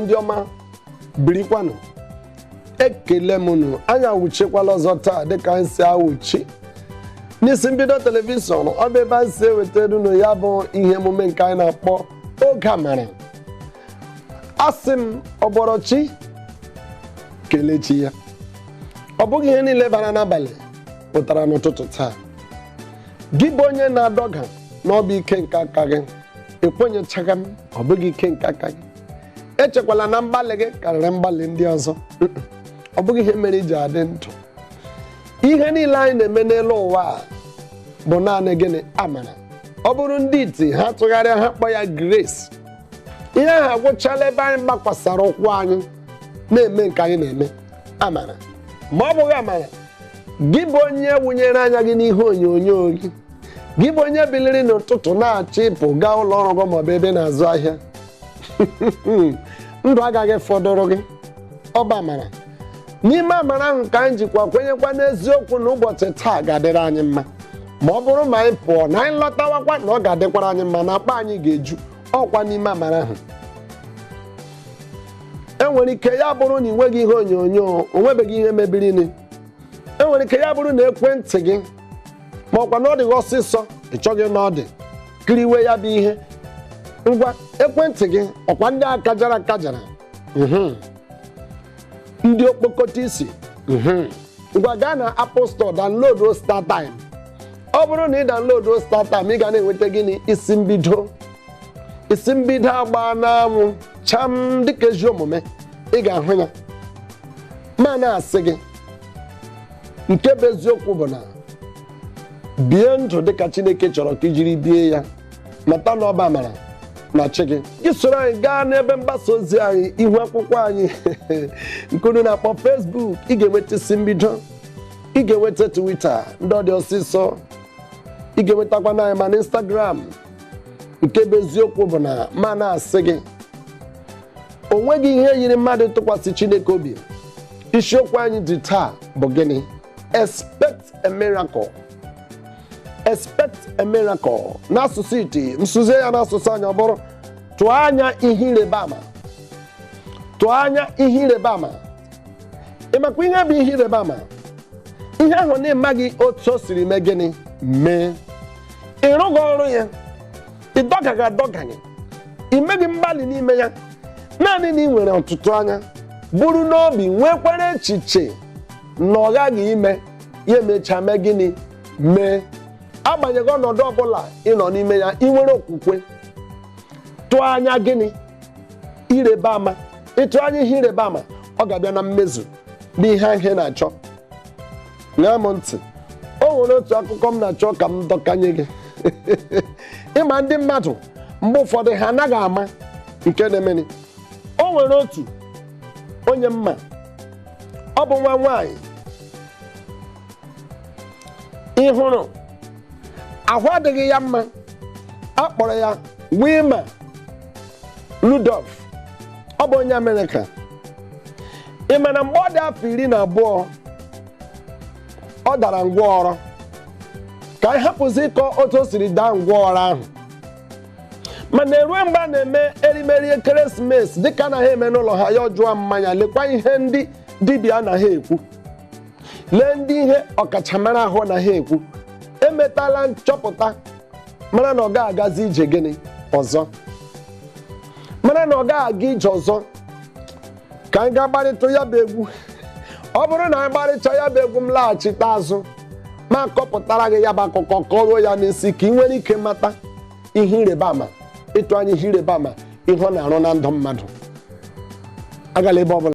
ndị ọma birikwanụ ekele m unu anya awụchekwala ọzọ taa dịka anyị si awụchi n'isi mbido telivishọn ọ bụ ebe anyị si ewetara unu ya bụ ihe emume nke anyị na-akpọ oge amara. Asị m ọbọrọchi kelechi ya, ọ bụghị ihe niile bara n'abalị pụtara n'ụtụtụ taa. Gị bụ onye na-adọga na ọ bụ ike nke aka gị, ekwenyechaghị m ọ bụghị ike nke aka gị. Echekwala na mgbalị gị karịrị mgbalị ndị ọzọ. Ọ bụghị ihe mere iji adị ndụ. Ihe niile anyị na-eme n'elu ụwa a bụ naanị gịnị? Amara. Ọ bụrụ ndị iti ha tụgharịa ha kpọ ya grace. Ihe ahụ agwụchala ebe anyị gbakwasara ụkwụ anyị na-eme nke anyị na-eme. Amara. Ma ọ bụghị amara, gị bụ onye wụnyere anya gị n'ihe onyonyo gị, gị bụ onye biliri n'ụtụtụ na-achọ ịpụ gaa ụlọ ọrụ gị maọbụ ebe na-azụ ahịa, ndụ agaghị fọdụrụ gị. Ọ bụ amara. N'ime amara ahụ ka anyị jikwa kwenyekwa n'eziokwu na ụbọchị taa ga-adịrị anyị mma. Ma ọ bụrụ ma anyị pụọ na anyị lọtawakwa na ọ ga-adịkwara anyị mma, na akpa anyị ga-eju ọkwa n'ime amara ahụ. Enwere ike ya bụrụ na ị nweghị ihe onyonyo, o nwebeghị ihe mebiri. Enwere ike ya bụrụ na ekwentị gị ma ọkwa na ọ dịghị ọsịsọ, ị chọghị na ọ dị kiriwe ya bụ ihe. Ngwa ekwentị gị ọkwa ndị akajara akajara, ndị okpokọta isi, ngwa gaa na Apple Store download StarTime. Ọ bụrụ na ị download StarTime, ị ga na-enweta gịnị? Isi mbido agba n'anwụ cham dịka ezi omume, ị ga-ahụ ya. Ma na-asị gị nke bụ eziokwu bụ na bie ndụ dịka Chineke chọrọ ka ijiri bie ya. Mata na ọ bụ amara na chi gị. Gị soro anyị gaa n'ebe mgbasa ozi anyị, ihu akwụkwọ anyị nke unu na-akpọ Facebook. Ị ga-enweta isi mbido, ị ga-enweta Twitter ndị ọ dị ọsịsọ, ị ga-enwetakwa na anyị ma na Instagram. Nke bụ eziokwu bụ na ma na-asị gị o nweghị ihe yiri mmadụ tụkwasị Chineke obi. Isiokwu anyị dị taa bụ gịnị? Expect a miracle. Expect a miracle. N'asụsụ iti, nsụzie ya n'asụsụ anyị ọ bụrụ tụọ anya ihe ịrịba ama. Tụọ anya ihe ịrịba ama. Ị makwa ihe bụ ihe ịrịba ama? Ihe ahụ na-emaghị otu o siri mee gịnị? Mee. Ị rụghị ọrụ ya, ị dọgaghị adọgaghị, ị meghị mgbalị n'ime ya, naanị na ị nwere ọtụtụ anya, bụrụ n'obi, nwekwara echiche na ọ ghaghị ime ya, emechaa mee gịnị? Mee. Agbanyeghị ọnọdụ ọbụla ị nọ n'ime ya, ị nwere okwukwe. Tụọ anya gịnị? Ịrịba ama. Ịtụ anya ihe ịrịba ama, ọ ga-abịa na mmezu n'ihe ahụ na-achọ. Ṅaa m ntị, o nwere otu akụkọ m na-achọ ka m dọkanye gị. Ịma ndị mmadụ mgbe ụfọdụ ha anaghị ama nke na-emeni. O nwere otu onye mma, ọ bụ nwa nwaanyị. Ị hụrụ ahụ adịghị ya mma, a kpọrọ ya Wilma Rudolph. Ọ bụ onye Amerịka. Ị ma na mgbe ọ dị afọ 12 ọ dara ngwaọrọ. Ka anyị hapụzi ịkọ otu o siri daa ngwaọrọ ahụ. Mana eruo mgbe a na-eme erimeri ekeresimesi dịka anaghị eme n'ụlọ ha, ya ọjụọ mmanya, lekwa ihe ndị dibịa anaghị ekwu, lee ndị ihe ọkachamara ahụ anaghị ekwu. Emetala nchọpụta mara na ọ ga-agazi ije gịnị ọzọ, mara na ọ ga-aga ije ọzọ. Ka anyị ga-agbarịta ya bụ egwu. Ọ bụrụ na anyị gbarịcha ya bụ egwu, m laghachite azụ ma kọpụtara gị ya bụ akụkọ, kọrọ ya n'isi ka ị nwere ike mata ihe ịrịba ama. Ịtụ anya ihe ịrịba ama ihe ọ na-arụ na ndụ mmadụ. Agala ebe ọbụla.